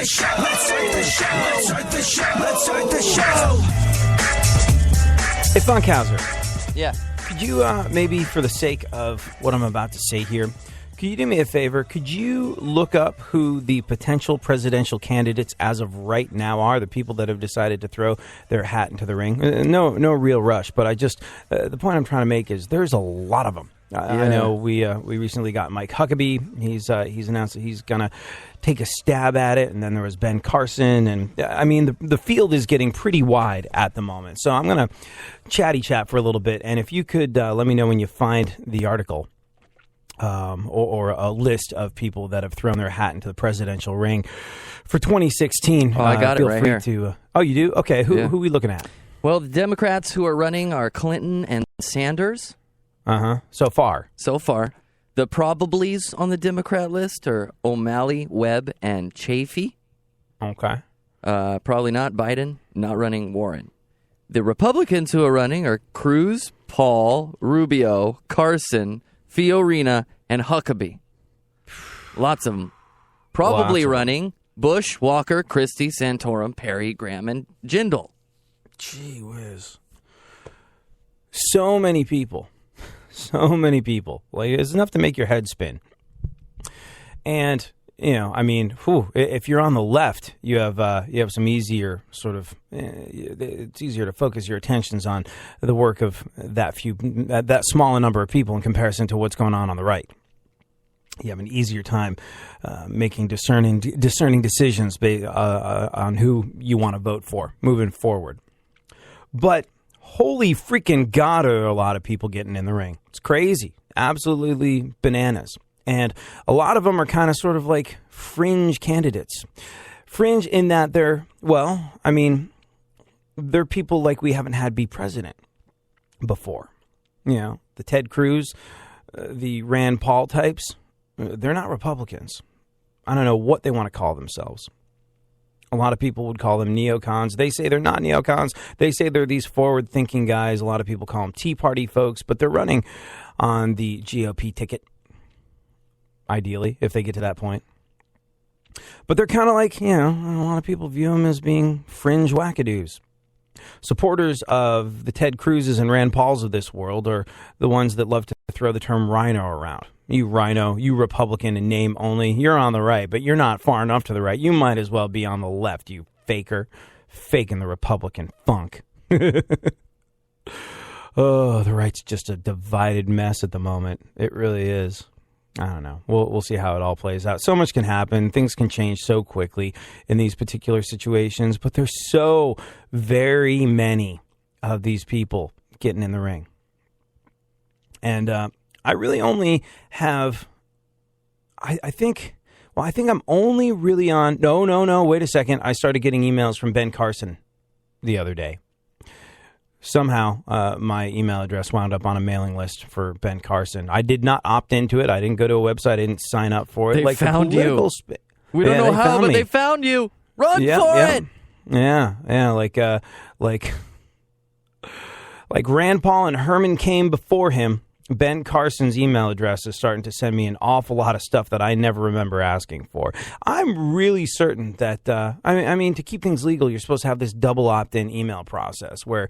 the show. Let's start the show. Let's start the show. Let's start the show. Hey, Funkhauser. Yeah. Could you, maybe for the sake of what I'm about to say here, could you do me a favor? Could you look up who the potential presidential candidates as of right now are, the people that have decided to throw their hat into the ring? No real rush, but I just, the point I'm trying to make is there's a lot of them. I know we recently got Mike Huckabee. He's announced that he's going to take a stab at it, and then there was Ben Carson, and I mean the field is getting pretty wide at the moment. So I'm going to chatty chat for a little bit, and if you could let me know when you find the article. Or a list of people that have thrown their hat into the presidential ring for 2016. Oh, I got it right here. Oh, you do? Okay, who are we looking at? Well, the Democrats who are running are Clinton and Sanders. So far. The probablys on the Democrat list are O'Malley, Webb, and Chafee. Okay. Probably not Biden, not running Warren. The Republicans who are running are Cruz, Paul, Rubio, Carson, Fiorina, and Huckabee. Lots of them. Probably running Bush, Walker, Christie, Santorum, Perry, Graham, and Jindal. Gee whiz. So many people. So many people. Like, it's enough to make your head spin. And, you know, I mean, if you're on the left, you have some easier sort of, it's easier to focus your attentions on the work of that small a number of people in comparison to what's going on the right. You have an easier time making discerning decisions on who you want to vote for moving forward. But holy freaking God, are a lot of people getting in the ring. It's crazy. Absolutely bananas. And a lot of them are kind of sort of like fringe candidates. Fringe in that they're people like we haven't had be president before. You know, the Ted Cruz, the Rand Paul types, they're not Republicans. I don't know what they want to call themselves. A lot of people would call them neocons. They say they're not neocons. They say they're these forward-thinking guys. A lot of people call them Tea Party folks, but they're running on the GOP ticket. Ideally, if they get to that point. But they're kind of like, you know, a lot of people view them as being fringe wackadoos. Supporters of the Ted Cruzes and Rand Pauls of this world are the ones that love to throw the term rhino around. You rhino, you Republican in name only, you're on the right, but you're not far enough to the right. You might as well be on the left, you faker. Faking the Republican funk. Oh, the right's just a divided mess at the moment. It really is. I don't know. We'll see how it all plays out. So much can happen. Things can change so quickly in these particular situations, but there's so very many of these people getting in the ring. And I really only have, I think I'm only really on, no, wait a second. I started getting emails from Ben Carson the other day. Somehow, my email address wound up on a mailing list for Ben Carson. I did not opt into it. I didn't go to a website. I didn't sign up for it. They found you. We don't know how, but they found you. Run for it. Yeah. Like Rand Paul and Herman Cain before him, Ben Carson's email address is starting to send me an awful lot of stuff that I never remember asking for. I'm really certain that, I mean, to keep things legal, you're supposed to have this double opt-in email process where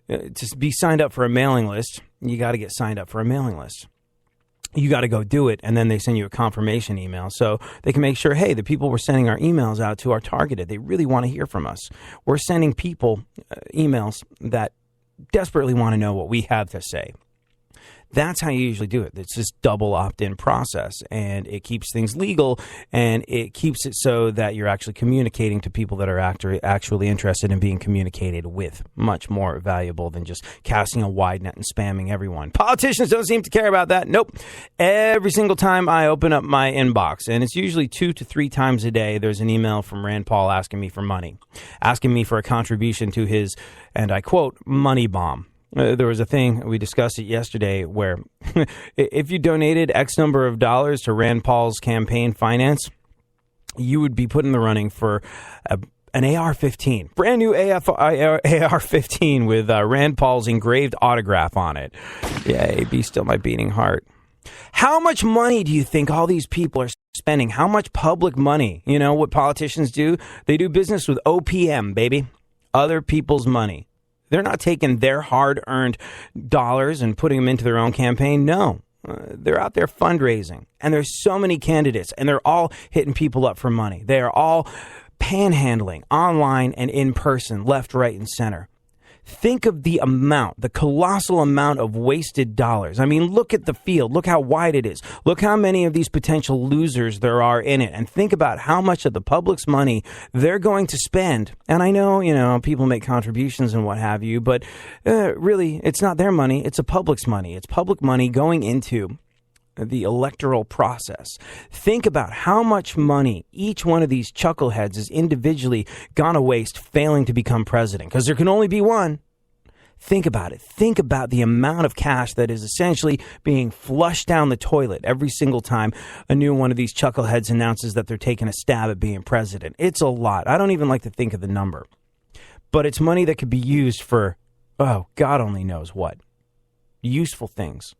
to be signed up for a mailing list, you got to get signed up for a mailing list. You got to go do it, and then they send you a confirmation email so they can make sure, hey, the people we're sending our emails out to are targeted. They really want to hear from us. We're sending people emails that desperately want to know what we have to say. That's how you usually do it. It's this double opt-in process, and it keeps things legal, and it keeps it so that you're actually communicating to people that are actually interested in being communicated with. Much more valuable than just casting a wide net and spamming everyone. Politicians don't seem to care about that. Nope. Every single time I open up my inbox, and it's usually 2 to 3 times a day, there's an email from Rand Paul asking me for money, asking me for a contribution to his, and I quote, money bomb. There was a thing, we discussed it yesterday, where if you donated X number of dollars to Rand Paul's campaign finance, you would be put in the running for an AR-15, brand new AR-15 with Rand Paul's engraved autograph on it. Yay, be still my beating heart. How much money do you think all these people are spending, how much public money. You know what politicians do? They do business with OPM, baby. Other people's money. They're not taking their hard-earned dollars and putting them into their own campaign. No. They're out there fundraising. And there's so many candidates, and they're all hitting people up for money. They are all panhandling online and in person, left, right, and center. Think of the amount, the colossal amount of wasted dollars. I mean, look at the field. Look how wide it is. Look how many of these potential losers there are in it. And think about how much of the public's money they're going to spend. And I know, people make contributions and what have you, but really, it's not their money. It's the public's money. It's public money going into the electoral process. Think about how much money each one of these chuckleheads has individually gone to waste failing to become president, because there can only be one. Think about it. Think about the amount of cash that is essentially being flushed down the toilet every single time a new one of these chuckleheads announces that they're taking a stab at being president. It's a lot. I don't even like to think of the number. But it's money that could be used for, God only knows what. Useful things.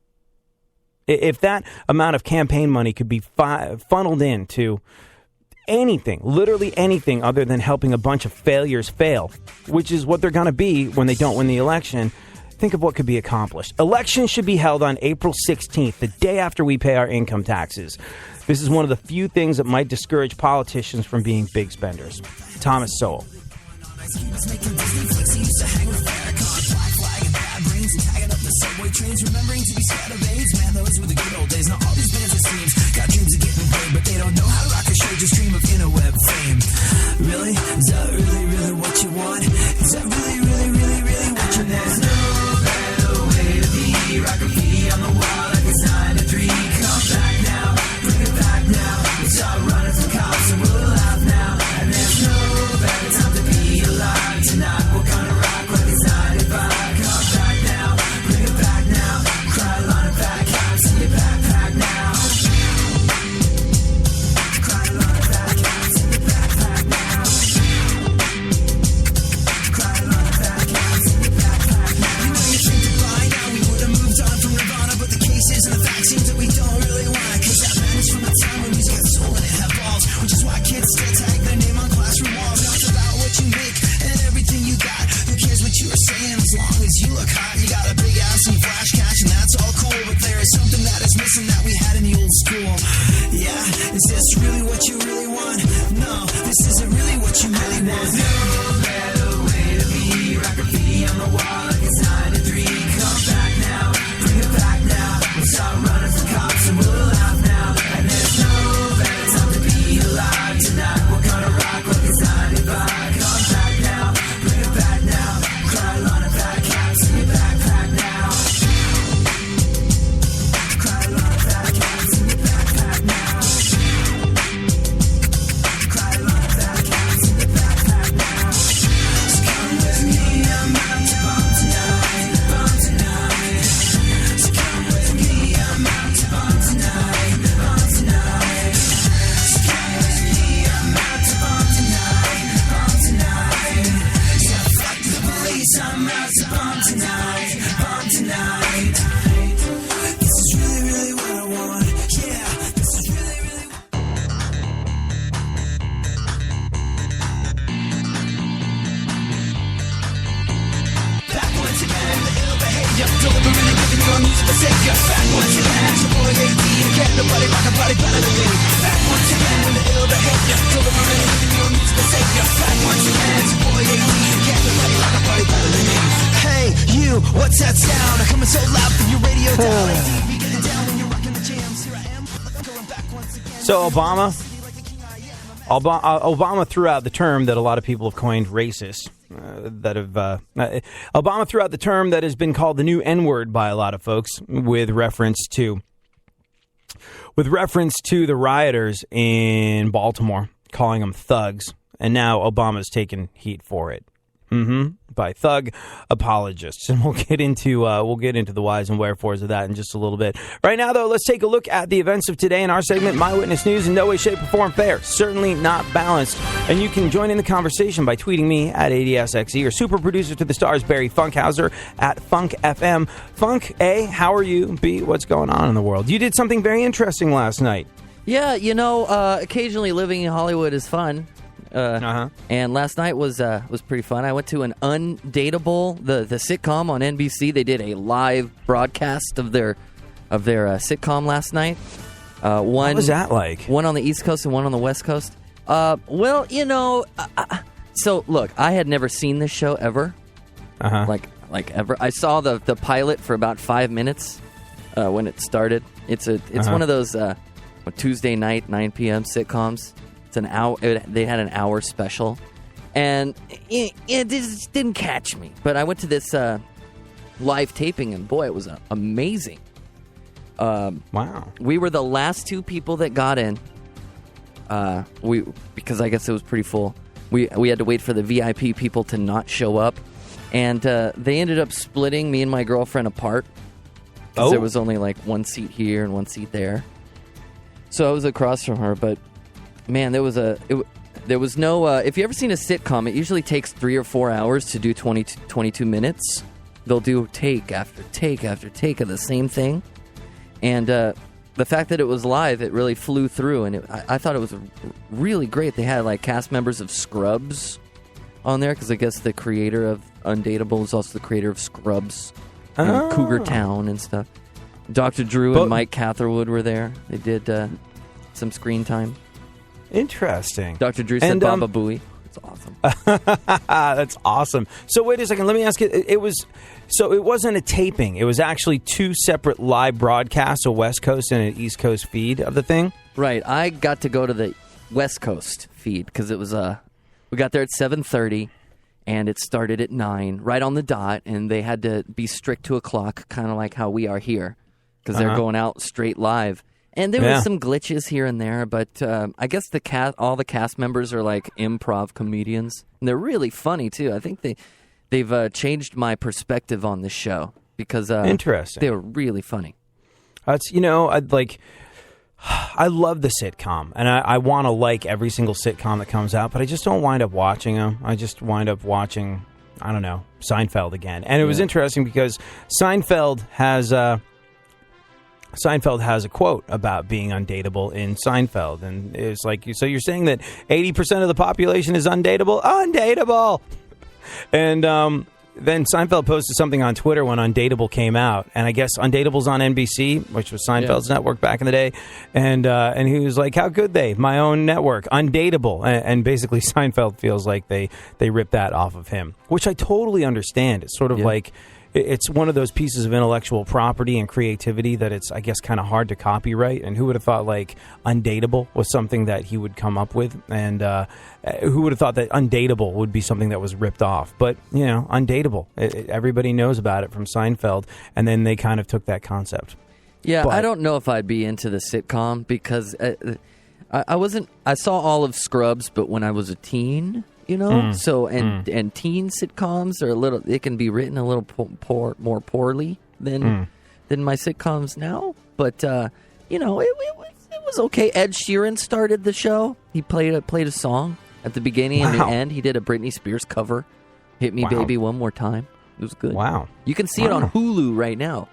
If that amount of campaign money could be funneled into anything, literally anything other than helping a bunch of failures fail, which is what they're going to be when they don't win the election, think of what could be accomplished. Elections should be held on April 16th, the day after we pay our income taxes. This is one of the few things that might discourage politicians from being big spenders. Thomas Sowell. Remembering to be scared of AIDS, man, those were the good old days. Now all these bands, it seems, got dreams of getting paid, but they don't know how to rock a show, just dream of interweb fame. Really? Is that really, really what you want? Is that really, really, really, really what you want? There's no better way to be. Rock graffiti on the wall like it's 9 to 3. Come back now, bring it back now. We start running from cops and we'll laugh now. And there's no better time to be alive. Tonight we're gonna rock like it's 95. Come back now, bring it back now. Cry line of back caps in your backpack now. Cry line of back caps in your backpack now. Cry line of back caps in your backpack now. You know you think that by now we would have moved on from Nirvana, but the cases and the facts seem that we don't really want it. Cause that vanished from the time when music had soul and it had balls. Which is why kids still tag their name on classroom walls. Now it's about what you make and everything you got. Who cares what you are saying as long as you look hot? You got a big ass and you flash cash and that's all cool. But there is something that is missing that we had in the old school. Yeah, is this really what you really want? No, this isn't really what you really want. There's no better way to be. Rock graffiti on the wall like it's 9 to 3. Come back now, bring it back now. We'll start running from cops and we'll laugh now. And there's no better time to be alive. Tonight we're gonna rock like it's 95. Come back now, bring it back now. Cry line of back caps in your backpack now. Cry line of back caps in your backpack now. Cry line of back caps in your backpack now. So come with me, I'm out to bomb tonight, bomb tonight. So come with me, I'm out to bomb tonight, bomb tonight. So come with me, I'm out to bomb tonight, bomb tonight. Yeah, fuck the police, I'm out to bomb tonight, bomb tonight. This is really, really what I want. Yeah, this is really, really what back once again, the ill behavior. Deliberately giving you a musical savior. Back once again, it's your boy AD. Can't nobody rock a body better than me. Back once again, the ill behavior. Deliberately giving you a musical savior. Back once again, it's your boy AD. Can't nobody rock a body better than me. Hey, you, what's that sound? I'm coming so loud from your radio dial. AD, be getting down when you're rocking the jams. Here I am, going back once again. So Obama threw out the term that a lot of people have coined racist. Obama threw out the term that has been called the new N-word by a lot of folks with reference to the rioters in Baltimore, calling them thugs. And now Obama's taken heat for it. By thug apologists, and we'll get into the whys and wherefores of that in just a little bit. Right now, though, let's take a look at the events of today in our segment, My Witness News. In no way, shape, or form fair, certainly not balanced. And you can join in the conversation by tweeting me at ADSXE or super producer to the stars Barry Funkhauser at FunkFM. Funk A, how are you? B, what's going on in the world? You did something very interesting last night. Yeah, occasionally living in Hollywood is fun. And last night was pretty fun. I went to an Undateable, the sitcom on NBC. They did a live broadcast of their sitcom last night. One, what was that like? One on the East Coast and one on the West Coast. So look, I had never seen this show ever. Like ever. I saw the pilot for about 5 minutes when it started. It's one of those Tuesday night 9 p.m. sitcoms. It's an hour. They had an hour special, and it just didn't catch me. But I went to this live taping, and boy, it was amazing. Wow. We were the last two people that got in. Because I guess it was pretty full. We had to wait for the VIP people to not show up, and they ended up splitting me and my girlfriend apart. Because there was only like one seat here and one seat there. So I was across from her, but man, there was no. If you ever seen a sitcom, it usually takes 3 or 4 hours to do 22 minutes. They'll do take after take after take of the same thing, and the fact that it was live, it really flew through, and I thought it was really great. They had like cast members of Scrubs on there, because I guess the creator of Undateable is also the creator of Scrubs and Cougar Town and stuff. Dr. Drew and Mike Catherwood were there. They did some screen time. Interesting. Dr. Drew said Baba Booey. It's awesome. That's awesome. So wait a second. Let me ask you. It wasn't a taping. It was actually two separate live broadcasts, a West Coast and an East Coast feed of the thing? Right. I got to go to the West Coast feed because it was we got there at 7:30 and it started at 9, right on the dot, and they had to be strict to a clock, kind of like how we are here, because they're going out straight live. And there were some glitches here and there, but I guess all the cast members are like improv comedians, and they're really funny too. I think they've changed my perspective on the show because interesting. They were really funny. I love the sitcom, and I want to like every single sitcom that comes out, but I just don't wind up watching them. I just wind up watching, I don't know, Seinfeld again. And it was interesting because Seinfeld has a quote about being undateable in Seinfeld, and it's like, so you're saying that 80% of the population is undateable? Undateable! And then Seinfeld posted something on Twitter when Undateable came out, and I guess Undateable's on NBC, which was Seinfeld's network back in the day, and he was like, how could they? My own network, Undateable. And basically Seinfeld feels like they ripped that off of him, which I totally understand. It's sort of like, it's one of those pieces of intellectual property and creativity that it's, I guess, kind of hard to copyright. And who would have thought, like, Undateable was something that he would come up with? And who would have thought that Undateable would be something that was ripped off? But, Undateable. Everybody knows about it from Seinfeld. And then they kind of took that concept. Yeah, but I don't know if I'd be into the sitcom because I saw all of Scrubs, but when I was a teen... So and teen sitcoms are they can be written a little more poorly than my sitcoms now. But it was okay. Ed Sheeran started the show. He played a song at the beginning and the end. He did a Britney Spears cover, "Hit Me Baby One More Time." It was good. Wow, you can see it on Hulu right now.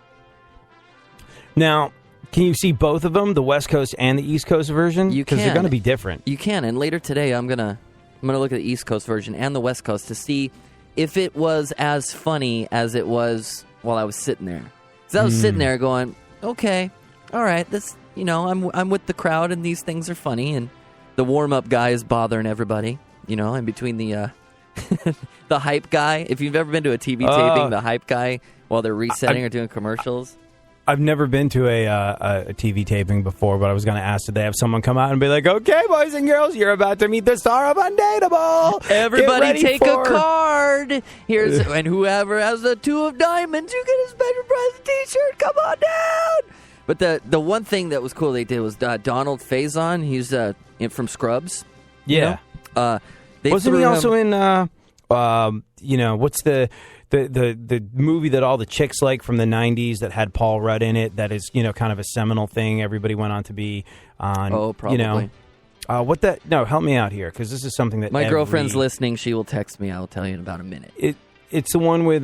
Now, can you see both of them, the West Coast and the East Coast version? You can. Because they're going to be different. You can, and later today I'm gonna look at the East Coast version and the West Coast to see if it was as funny as it was while I was sitting there. So I was sitting there going, okay, all right, this, I'm with the crowd and these things are funny, and the warm-up guy is bothering everybody, in between the the hype guy. If you've ever been to a TV taping, the hype guy while they're resetting or doing commercials. I've never been to a TV taping before, but I was going to ask, did they have someone come out and be like, okay, boys and girls, you're about to meet the star of Undateable. Everybody take a card. And whoever has the 2 of diamonds, you get a special prize t-shirt. Come on down. But the one thing that was cool they did was Donald Faison. He's from Scrubs. Yeah. Wasn't he also in, what's the movie that all the chicks like from the 90s that had Paul Rudd in it, that is, kind of a seminal thing everybody went on to be on. Oh, probably. No, help me out here, because this is something that my girlfriend's listening. She will text me. I will tell you in about a minute. It's the one with,